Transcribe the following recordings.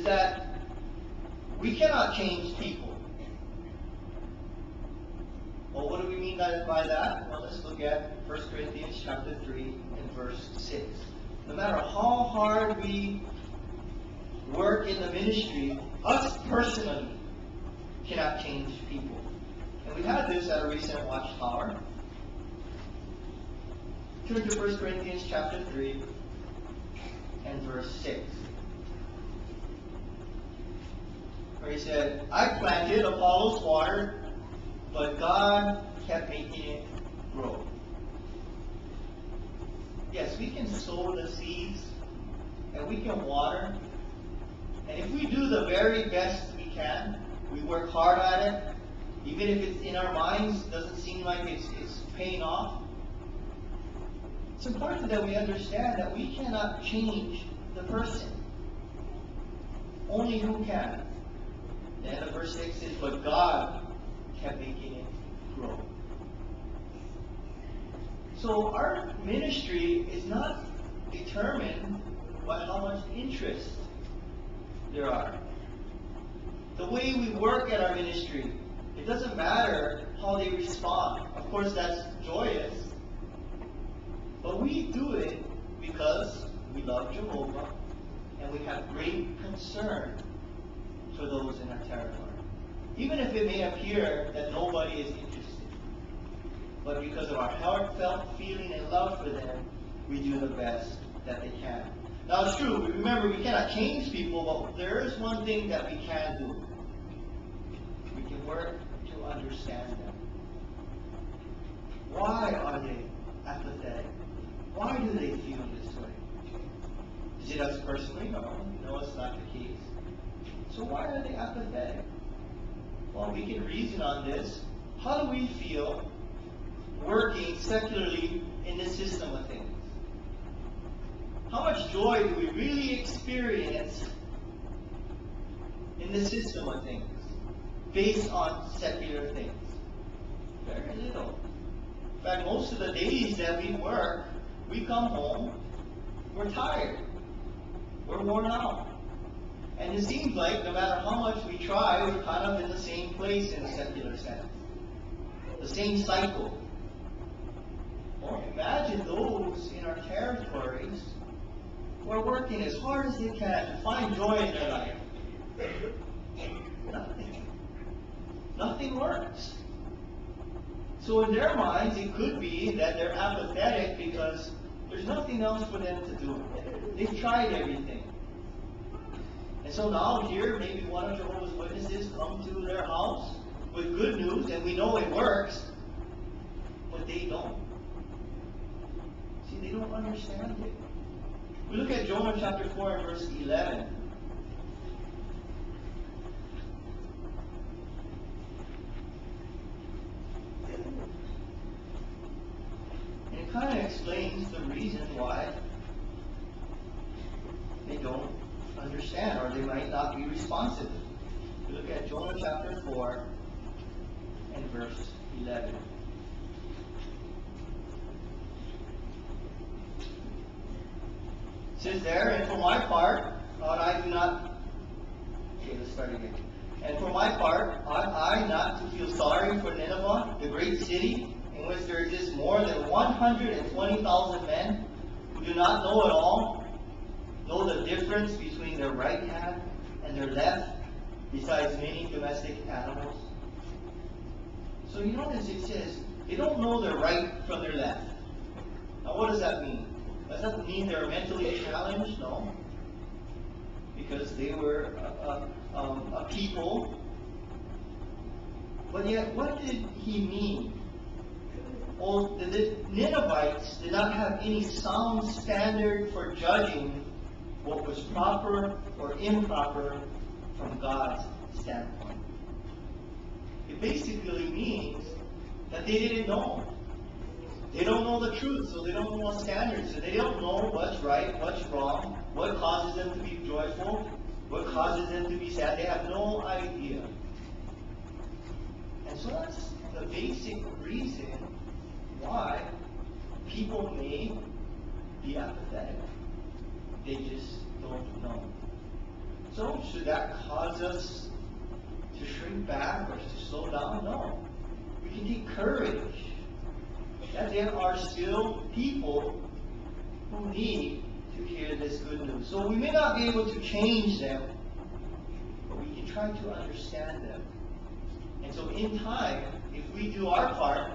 is that we cannot change people. Well, what do we mean by that? Well, let's look at 1 Corinthians chapter 3 and verse 6. No matter how hard we work in the ministry, us personally cannot change people. And we had this at a recent Watchtower. Turn to 1 Corinthians chapter 3 and verse 6. Where he said, I planted, Apollos watered, but God kept making it grow. Yes, we can sow the seeds and we can water. And if we do the very best we can, we work hard at it, even if it's in our minds, doesn't seem like it's paying off. It's important that we understand that we cannot change the person. Only who can. The end of verse 6 is, but God kept making it grow. So our ministry is not determined by how much interest there are. The way we work at our ministry, it doesn't matter how they respond. Of course, that's joyous. But we do it because we love Jehovah and we have great concern for those in our territory. Even if it may appear that nobody is interested. But because of our heartfelt feeling and love for them, we do the best that they can. Now it's true, remember we cannot change people, but there is one thing that we can do. We can work to understand them. Why are they apathetic? Why do they feel this way? Is it us personally? No, it's not the case. So why are they apathetic? Well, we can reason on this. How do we feel working secularly in this system of things? How much joy do we really experience in the system of things based on secular things? Very little. In fact, most of the days that we work, we come home, we're tired, we're worn out. And it seems like no matter how much we try, we're kind of in the same place in a secular sense. The same cycle. Well, imagine those in our territories who are working as hard as they can to find joy in their life. Nothing. Nothing works. So in their minds, it could be that they're apathetic because there's nothing else for them to do. They've tried everything. And so now here, maybe one of Jehovah's Witnesses come to their house with good news, and we know it works, but they don't. See, they don't understand it. We look at Jonah chapter 4 and verse 11. And it kind of explains the reason why they don't understand, or they might not be responsive. We look at Jonah chapter 4 and verse 11. It says there, and for my part, I do not... Okay, let's start again. And for my part, ought I not to feel sorry for Nineveh, the great city, in which there exist more than 120,000 men who do not know at all, know the difference between their right hand and their left, besides many domestic animals? So you notice it says, they don't know their right from their left. Now what does that mean? Does that mean they're mentally challenged? No. Because they were a people. But yet, what did he mean? Well, the Ninevites did not have any sound standard for judging what was proper or improper from God's standpoint. It basically means that they didn't know. They don't know the truth, so they don't know what standards. So they don't know what's right, what's wrong, what causes them to be joyful, what causes them to be sad. They have no idea. And so that's the basic reason why people may be apathetic. They just don't know. So should that cause us to shrink back or to slow down? No. We can take courage that there are still people who need to hear this good news. So we may not be able to change them, but we can try to understand them. And so in time, if we do our part,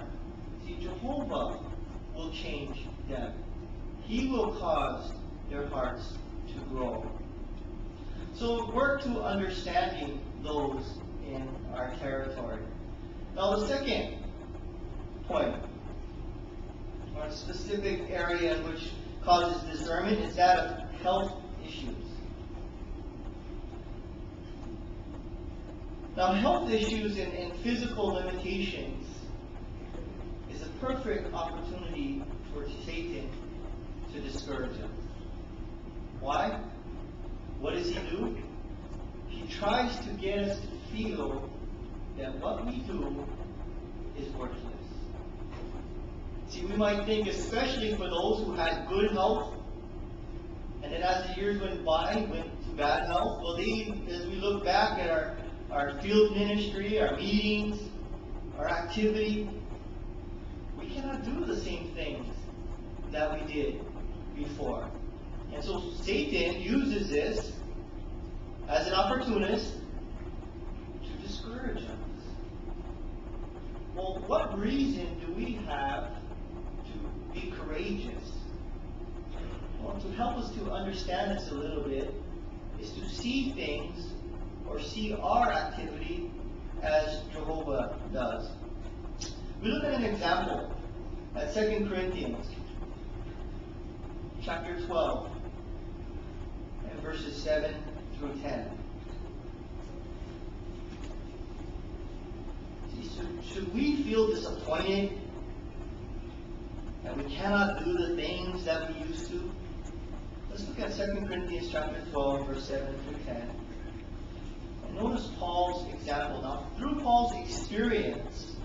see, Jehovah will change them. He will cause their hearts to grow. So work to understanding those in our territory. Now the second point, or a specific area in which causes discernment, is that of health issues. Now health issues and physical limitations is a perfect opportunity for Satan to discourage us. Why? What does he do? He tries to get us to feel that what we do is worthless. See, we might think, especially for those who had good health, and then as the years went by, went to bad health, well, as we look back at our field ministry, our meetings, our activity, we cannot do the same things that we did before. And so Satan uses this as an opportunist to discourage us. Well, what reason do we have to be courageous? Well, to help us to understand this a little bit is to see things or see our activity as Jehovah does. We look at an example at 2 Corinthians chapter 12 and verses 7 through 10. See, should we feel disappointed that we cannot do the things that we used to? Let's look at 2 Corinthians chapter 12, verse 7 through 10. And notice Paul's example. Now, through Paul's experience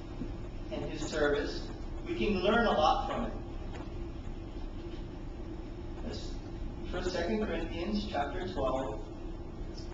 and his service, we can learn a lot from it. First 2 Corinthians chapter 12,